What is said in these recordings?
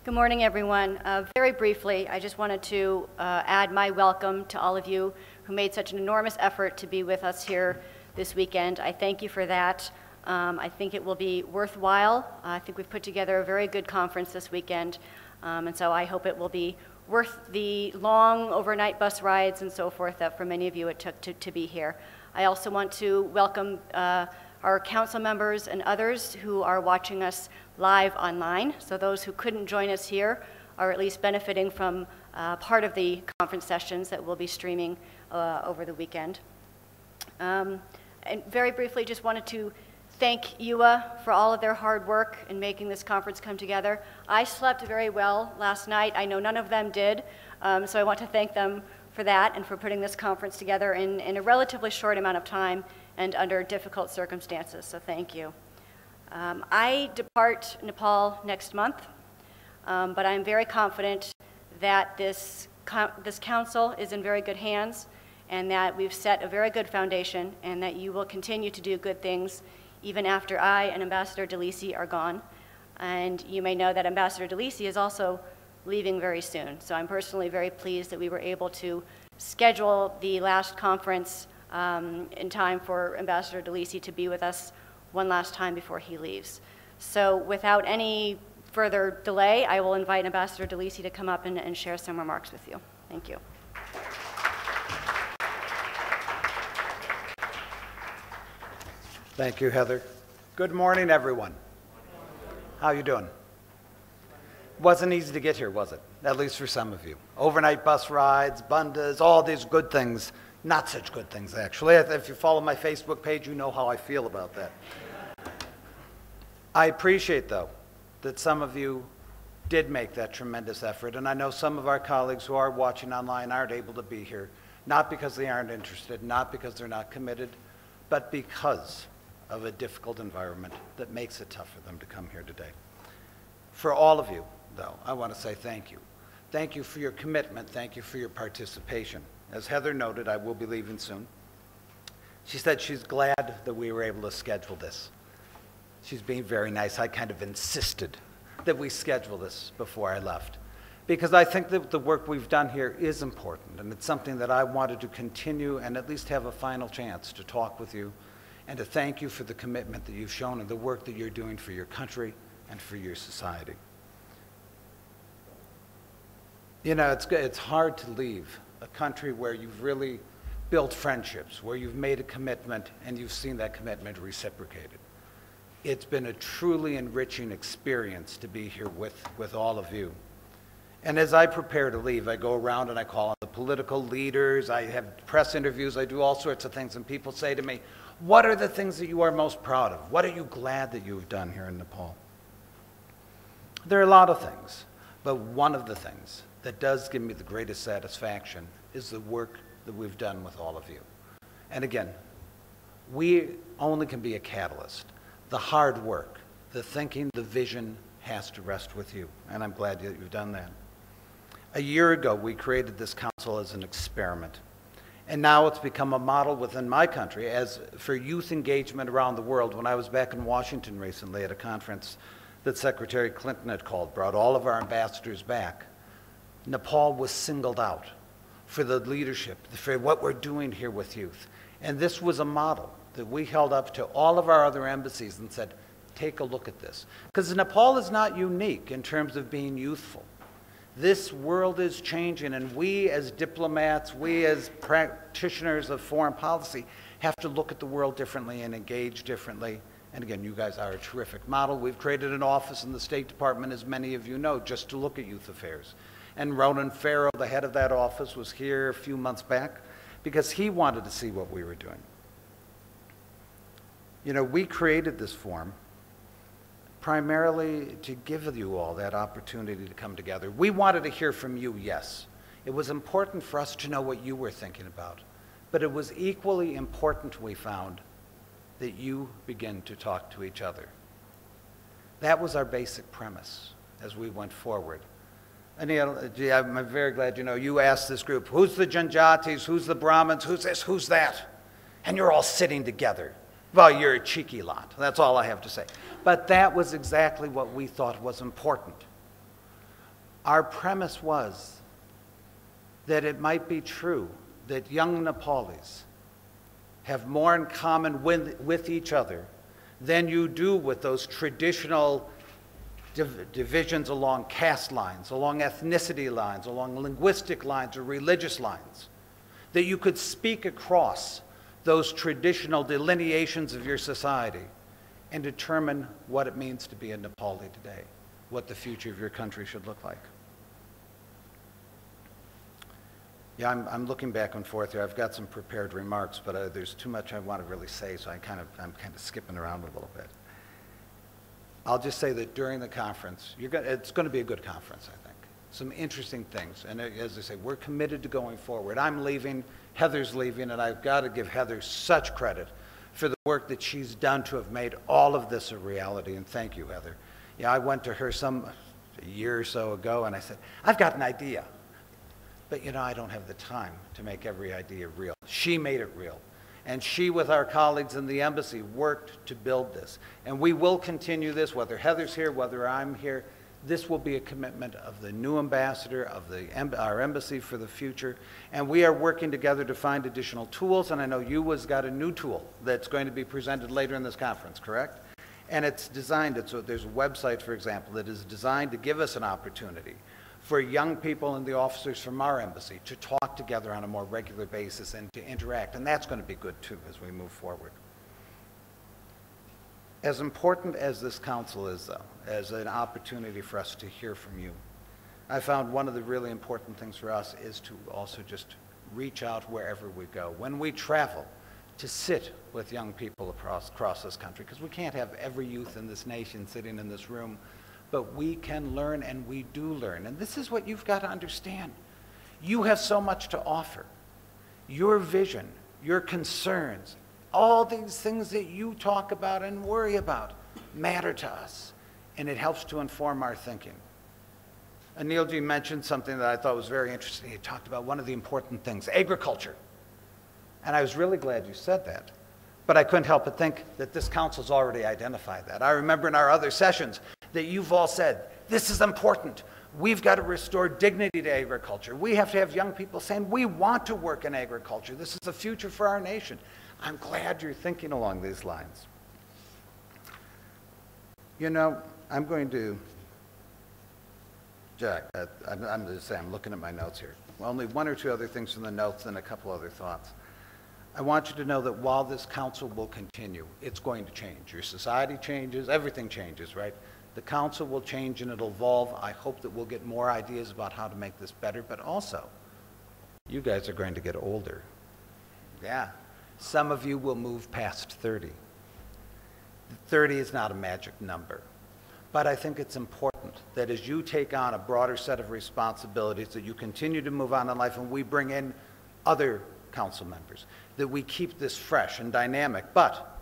Good morning, everyone. Very briefly, I just wanted to add my welcome to all of you who made such an enormous effort to be with us here this weekend. I thank you for that. I think it will be worthwhile. I think we've put together a very good conference this weekend, and so I hope it will be worth the long overnight bus rides and so forth that for many of you it took to be here. I also want to welcome our council members and others who are watching us live online. So those who couldn't join us here are at least benefiting from part of the conference sessions that we'll be streaming over the weekend. And very briefly, just wanted to thank UA for all of their hard work in making this conference come together. I slept very well last night. I know none of them did, so I want to thank them for that and for putting this conference together in a relatively short amount of time and under difficult circumstances, so thank you. I depart Nepal next month, but I'm very confident that this council is in very good hands and that we've set a very good foundation and that you will continue to do good things even after I and Ambassador DeLisi are gone. And you may know that Ambassador DeLisi is also leaving very soon, so I'm personally very pleased that we were able to schedule the last conference in time for Ambassador DeLisi to be with us one last time before he leaves. So without any further delay, I will invite Ambassador DeLisi to come up and share some remarks with you. Thank you. Thank you, Heather. Good morning, everyone. How you doing? Wasn't easy to get here, was it? At least for some of you. Overnight bus rides, bundas, all these good things. Not such good things, actually. If you follow my Facebook page, you know how I feel about that. I appreciate, though, that some of you did make that tremendous effort, and I know some of our colleagues who are watching online aren't able to be here, not because they aren't interested, not because they're not committed, but because of a difficult environment that makes it tough for them to come here today. For all of you, though, I want to say thank you. Thank you for your commitment. Thank you for your participation. As Heather noted, I will be leaving soon. She said she's glad that we were able to schedule this. She's being very nice. I kind of insisted that we schedule this before I left because I think that the work we've done here is important, and it's something that I wanted to continue and at least have a final chance to talk with you and to thank you for the commitment that you've shown and the work that you're doing for your country and for your society. You know, it's hard to leave a country where you've really built friendships, where you've made a commitment and you've seen that commitment reciprocated. It's been a truly enriching experience to be here with all of you. And as I prepare to leave, I go around and I call on the political leaders, I have press interviews, I do all sorts of things, and people say to me, what are the things that you are most proud of? What are you glad that you've done here in Nepal? There are a lot of things, but one of the things that does give me the greatest satisfaction is the work that we've done with all of you. And again, we only can be a catalyst. The hard work, the thinking, the vision has to rest with you, and I'm glad that you've done that. A year ago, we created this council as an experiment, and now it's become a model within my country as for youth engagement around the world. When I was back in Washington recently at a conference that Secretary Clinton had called, brought all of our ambassadors back, Nepal was singled out for the leadership, for what we're doing here with youth. And this was a model that we held up to all of our other embassies and said, take a look at this. Because Nepal is not unique in terms of being youthful. This world is changing, and we as diplomats, we as practitioners of foreign policy have to look at the world differently and engage differently. And again, you guys are a terrific model. We've created an office in the State Department, as many of you know, just to look at youth affairs. And Ronan Farrow, the head of that office, was here a few months back because he wanted to see what we were doing. You know, we created this forum primarily to give you all that opportunity to come together. We wanted to hear from you, yes. It was important for us to know what you were thinking about. But it was equally important, we found, that you begin to talk to each other. That was our basic premise as we went forward. Anil, I'm very glad you asked this group, who's the Janjatis, who's the Brahmins, who's this, who's that? And you're all sitting together. Well, you're a cheeky lot. That's all I have to say. But that was exactly what we thought was important. Our premise was that it might be true that young Nepalis have more in common with each other than you do with those traditional divisions along caste lines, along ethnicity lines, along linguistic lines or religious lines. That you could speak across those traditional delineations of your society and determine what it means to be a Nepali today, what the future of your country should look like. Yeah, I'm looking back and forth here. I've got some prepared remarks, but there's too much I want to really say, so I'm kind of skipping around a little bit. I'll just say that during the conference, it's going to be a good conference, I think. Some interesting things, and as I say, we're committed to going forward. I'm leaving, Heather's leaving, and I've got to give Heather such credit for the work that she's done to have made all of this a reality, and thank you, Heather. Yeah, I went to her a year or so ago, and I said, I've got an idea. But, you know, I don't have the time to make every idea real. She made it real. And she, with our colleagues in the embassy, worked to build this. And we will continue this, whether Heather's here, whether I'm here. This will be a commitment of the new ambassador, of our embassy for the future. And we are working together to find additional tools. And I know you has got a new tool that's going to be presented later in this conference, correct? And it's designed, there's a website, for example, that is designed to give us an opportunity for young people and the officers from our embassy to talk together on a more regular basis and to interact. And that's going to be good, too, as we move forward. As important as this council is, though, as an opportunity for us to hear from you, I found one of the really important things for us is to also just reach out wherever we go. When we travel, to sit with young people across this country, because we can't have every youth in this nation sitting in this room, but we can learn, and we do learn. And this is what you've got to understand. You have so much to offer. Your vision, your concerns, all these things that you talk about and worry about matter to us, and it helps to inform our thinking. Anilji mentioned something that I thought was very interesting. He talked about one of the important things, agriculture. And I was really glad you said that. But I couldn't help but think that this council's already identified that. I remember in our other sessions that you've all said, this is important. We've got to restore dignity to agriculture. We have to have young people saying, we want to work in agriculture. This is the future for our nation. I'm glad you're thinking along these lines. You know, I'm going to, Jack, I'm just saying, I'm looking at my notes here. Well, only one or two other things from the notes and a couple other thoughts. I want you to know that while this council will continue, it's going to change. Your society changes, everything changes, right? The council will change and it'll evolve. I hope that we'll get more ideas about how to make this better, but also, you guys are going to get older. Yeah, some of you will move past 30. 30 is not a magic number, but I think it's important that as you take on a broader set of responsibilities, that you continue to move on in life and we bring in other council members, that we keep this fresh and dynamic. But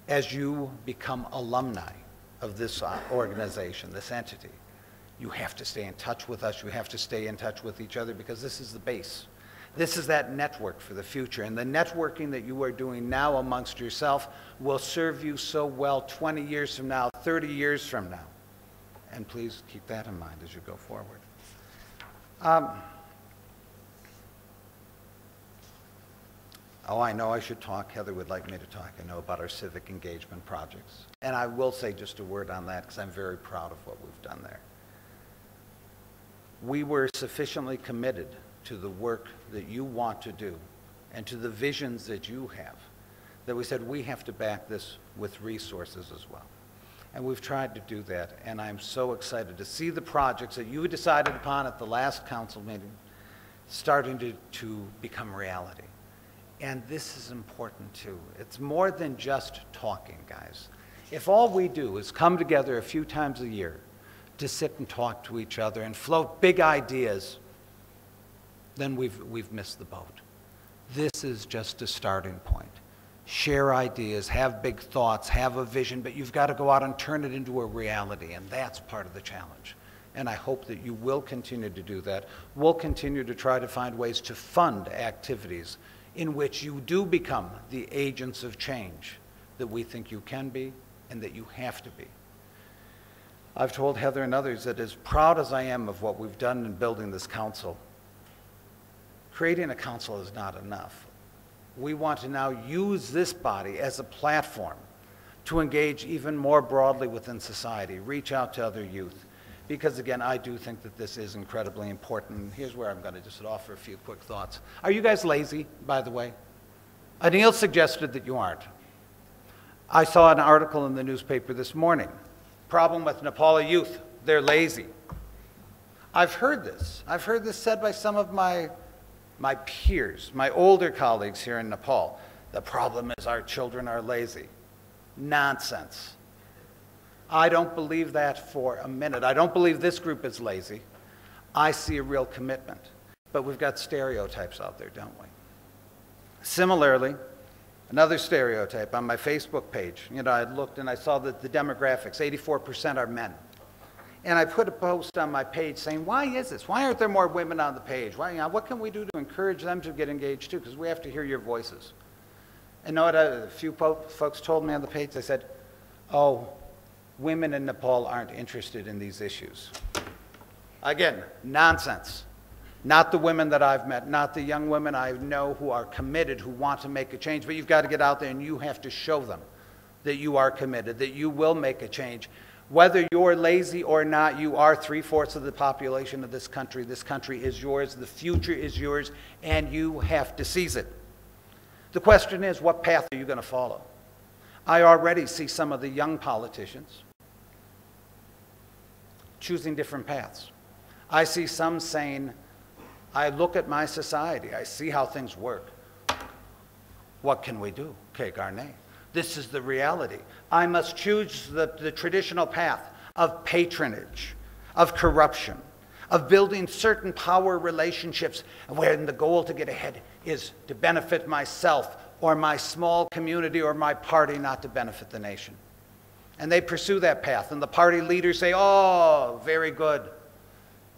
as you become alumni of this organization, this entity, you have to stay in touch with us. You have to stay in touch with each other, because this is the base. This is that network for the future. And the networking that you are doing now amongst yourself will serve you so well 20 years from now, 30 years from now. And please keep that in mind as you go forward. Oh, I know I should talk. Heather would like me to talk, I know, about our civic engagement projects. And I will say just a word on that, because I'm very proud of what we've done there. We were sufficiently committed to the work that you want to do and to the visions that you have, that we said we have to back this with resources as well. And we've tried to do that, and I'm so excited to see the projects that you decided upon at the last council meeting starting to become reality. And this is important too. It's more than just talking, guys. If all we do is come together a few times a year to sit and talk to each other and float big ideas, then we've missed the boat. This is just a starting point. Share ideas, have big thoughts, have a vision, but you've got to go out and turn it into a reality, and that's part of the challenge. And I hope that you will continue to do that. We'll continue to try to find ways to fund activities in which you do become the agents of change that we think you can be and that you have to be. I've told Heather and others that as proud as I am of what we've done in building this council, creating a council is not enough. We want to now use this body as a platform to engage even more broadly within society, reach out to other youth. Because again, I do think that this is incredibly important. Here's where I'm going to just offer a few quick thoughts. Are you guys lazy, by the way? Anil suggested that you aren't. I saw an article in the newspaper this morning. Problem with Nepali youth, they're lazy. I've heard this. I've heard this said by some of my peers, my older colleagues here in Nepal. The problem is our children are lazy. Nonsense. I don't believe that for a minute. I don't believe this group is lazy. I see a real commitment. But we've got stereotypes out there, don't we? Similarly, another stereotype on my Facebook page. You know, I looked and I saw that the demographics, 84% are men. And I put a post on my page saying, why is this? Why aren't there more women on the page? Why, you know, what can we do to encourage them to get engaged too? Because we have to hear your voices. And know what a few folks told me on the page? They said, oh, women in Nepal aren't interested in these issues. Again, nonsense. Not the women that I've met, not the young women I know who are committed, who want to make a change, but you've got to get out there and you have to show them that you are committed, that you will make a change. Whether you're lazy or not, you are 3/4 of the population of this country. This country is yours, the future is yours, and you have to seize it. The question is, what path are you going to follow? I already see some of the young politicians choosing different paths. I see some saying, I look at my society, I see how things work. What can we do? Okay, Garnet. This is the reality. I must choose the traditional path of patronage, of corruption, of building certain power relationships where the goal to get ahead is to benefit myself or my small community or my party, not to benefit the nation. And they pursue that path, and the party leaders say, oh, very good.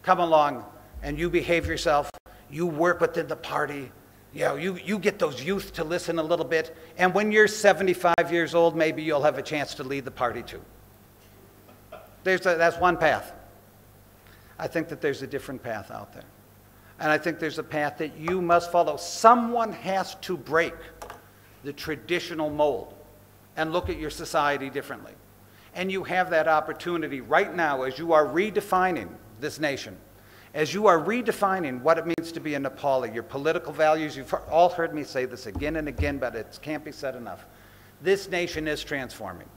Come along, and you behave yourself. You work within the party. You know, you get those youth to listen a little bit, and when you're 75 years old, maybe you'll have a chance to lead the party too. That's one path. I think that there's a different path out there. And I think there's a path that you must follow. Someone has to break the traditional mold and look at your society differently. And you have that opportunity right now as you are redefining this nation, as you are redefining what it means to be a Nepali, your political values. You've all heard me say this again and again, but it can't be said enough. This nation is transforming.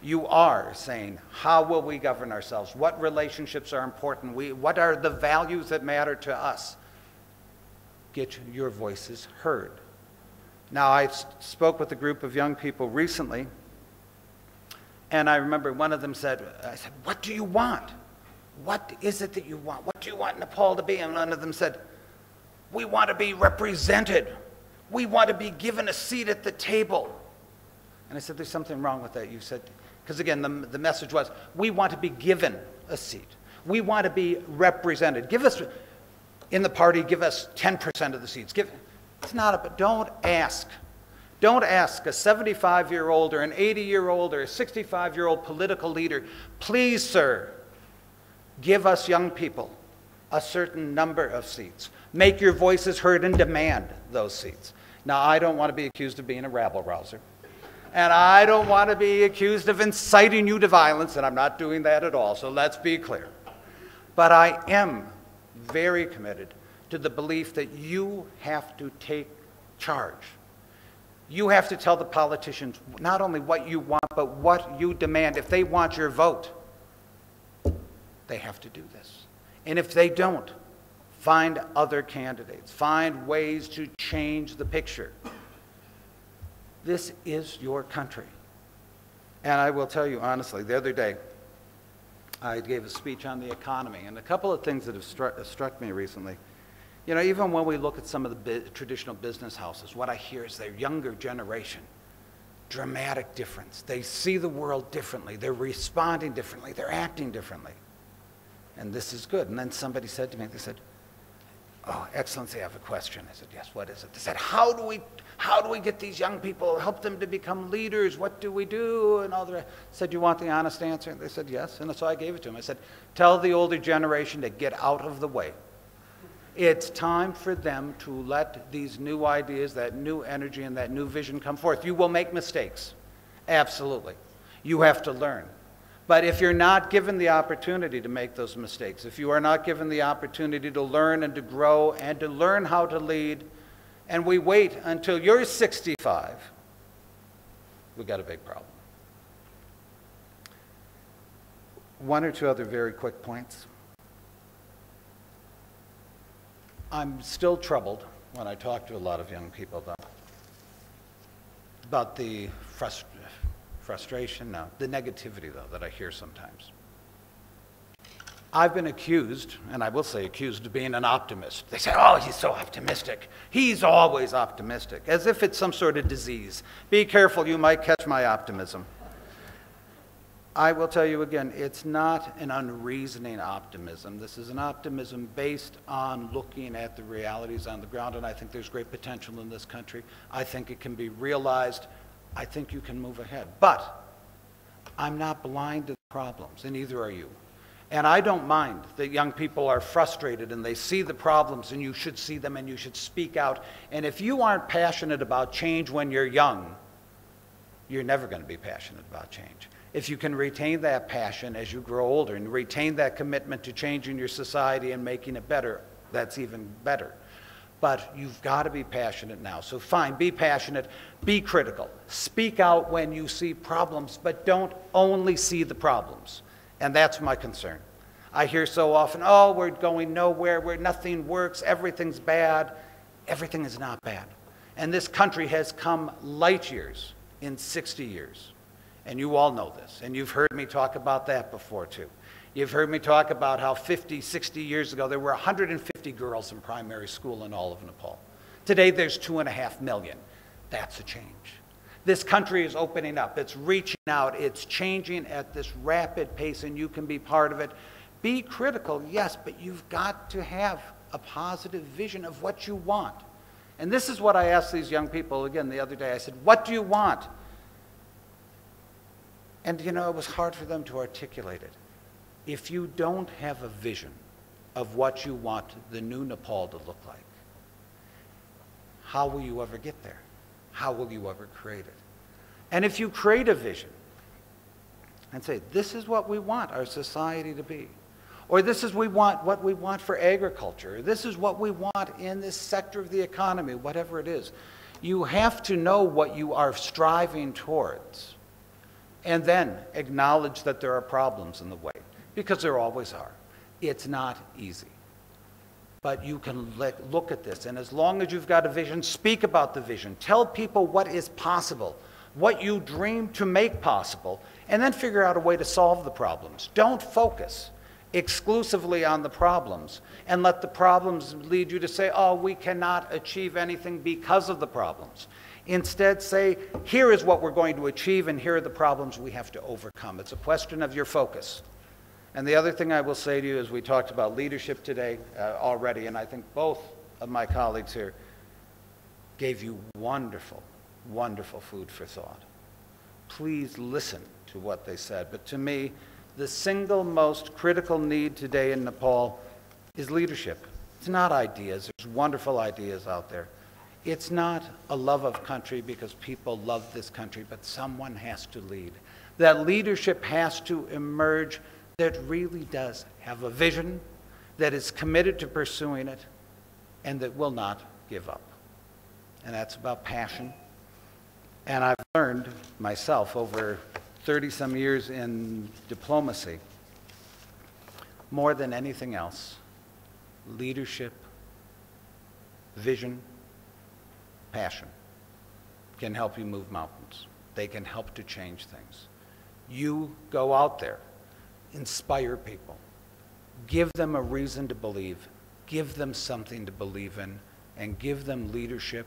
You are saying, how will we govern ourselves? What relationships are important? What are the values that matter to us? Get your voices heard. Now, I spoke with a group of young people recently, and I remember one of them said, I said, what do you want? What is it that you want? What do you want Nepal to be? And one of them said, we want to be represented. We want to be given a seat at the table. And I said, there's something wrong with that. You said, because again, the message was, we want to be given a seat. We want to be represented. Give us, in the party, give us 10% of the seats. It's not but don't ask. Don't ask a 75-year-old or an 80-year-old or a 65-year-old political leader, please, sir, give us young people a certain number of seats. Make your voices heard and demand those seats. Now, I don't want to be accused of being a rabble-rouser. And I don't want to be accused of inciting you to violence, and I'm not doing that at all, so let's be clear. But I am very committed to the belief that you have to take charge. You have to tell the politicians not only what you want, but what you demand. If they want your vote, they have to do this. And if they don't, find other candidates. Find ways to change the picture. This is your country. And I will tell you honestly, the other day, I gave a speech on the economy, and a couple of things that have struck me recently. You know, even when we look at some of the traditional business houses, what I hear is their younger generation, dramatic difference. They see the world differently. They're responding differently. They're acting differently. And this is good. And then somebody said to me, they said, "Oh, Excellency, I have a question." I said, "Yes, what is it?" They said, how do we get these young people, help them to become leaders? What do we do? And all the rest. I said, "You want the honest answer?" And they said, "Yes." And so I gave it to them. I said, "Tell the older generation to get out of the way. It's time for them to let these new ideas, that new energy, and that new vision come forth. You will make mistakes. Absolutely. You have to learn. But if you're not given the opportunity to make those mistakes, if you are not given the opportunity to learn and to grow and to learn how to lead, and we wait until you're 65, we've got a big problem." One or two other very quick points. I'm still troubled when I talk to a lot of young people about the frustration, no, the negativity, though, that I hear sometimes. I've been accused, and I will say accused, of being an optimist. They say, "Oh, he's so optimistic. He's always optimistic," as if it's some sort of disease. Be careful, you might catch my optimism. I will tell you again, it's not an unreasoning optimism. This is an optimism based on looking at the realities on the ground, and I think there's great potential in this country. I think it can be realized. I think you can move ahead. But I'm not blind to the problems, and neither are you. And I don't mind that young people are frustrated and they see the problems, and you should see them and you should speak out. And if you aren't passionate about change when you're young, you're never going to be passionate about change. If you can retain that passion as you grow older and retain that commitment to changing your society and making it better, that's even better. But you've got to be passionate now. So fine, be passionate, be critical. Speak out when you see problems, but don't only see the problems. And that's my concern. I hear so often, "Oh, we're going nowhere, where nothing works, everything's bad." Everything is not bad. And this country has come light years in 60 years. And you all know this, and you've heard me talk about that before too. You've heard me talk about how 50, 60 years ago, there were 150 girls in primary school in all of Nepal. Today, there's 2.5 million. That's a change. This country is opening up. It's reaching out. It's changing at this rapid pace, and you can be part of it. Be critical, yes, but you've got to have a positive vision of what you want. And this is what I asked these young people again the other day. I said, "What do you want?" And, you know, it was hard for them to articulate it. If you don't have a vision of what you want the new Nepal to look like, how will you ever get there? How will you ever create it? And if you create a vision and say, "This is what we want our society to be," or "This is what we want for agriculture," or "This is what we want in this sector of the economy," whatever it is, you have to know what you are striving towards. And then acknowledge that there are problems in the way, because there always are. It's not easy. But you can look at this, and as long as you've got a vision, speak about the vision. Tell people what is possible, what you dream to make possible, and then figure out a way to solve the problems. Don't focus exclusively on the problems and let the problems lead you to say, "Oh, we cannot achieve anything because of the problems." Instead, say, "Here is what we're going to achieve, and here are the problems we have to overcome." It's a question of your focus. And the other thing I will say to you is, we talked about leadership today already, and I think both of my colleagues here gave you wonderful, wonderful food for thought. Please listen to what they said. But to me, the single most critical need today in Nepal is leadership. It's not ideas. There's wonderful ideas out there. It's not a love of country because people love this country, but someone has to lead. That leadership has to emerge that really does have a vision, that is committed to pursuing it, and that will not give up. And that's about passion. And I've learned myself over 30-some years in diplomacy, more than anything else, leadership, vision, passion can help you move mountains. They can help to change things. You go out there, inspire people, give them a reason to believe, give them something to believe in, and give them leadership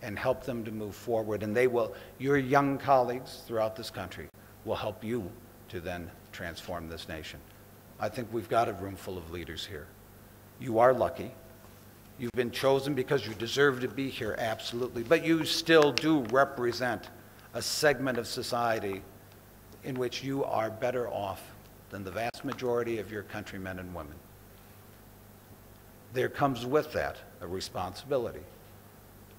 and help them to move forward. And they will, your young colleagues throughout this country will help you to then transform this nation. I think we've got a room full of leaders here. You are lucky. You've been chosen because you deserve to be here, absolutely. But you still do represent a segment of society in which you are better off than the vast majority of your countrymen and women. There comes with that a responsibility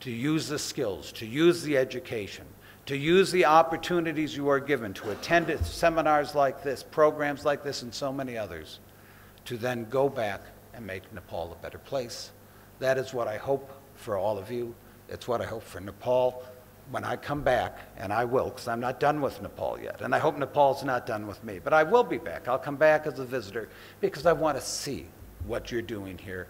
to use the skills, to use the education, to use the opportunities you are given to attend seminars like this, programs like this, and so many others, to then go back and make Nepal a better place. That is what I hope for all of you. It's what I hope for Nepal. When I come back, and I will, because I'm not done with Nepal yet, and I hope Nepal's not done with me, but I will be back. I'll come back as a visitor because I want to see what you're doing here.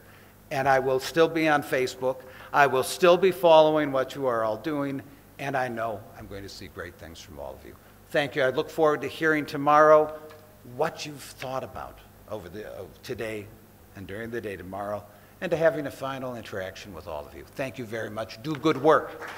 And I will still be on Facebook. I will still be following what you are all doing, and I know I'm going to see great things from all of you. Thank you. I look forward to hearing tomorrow what you've thought about over today and during the day tomorrow, and to having a final interaction with all of you. Thank you very much. Do good work.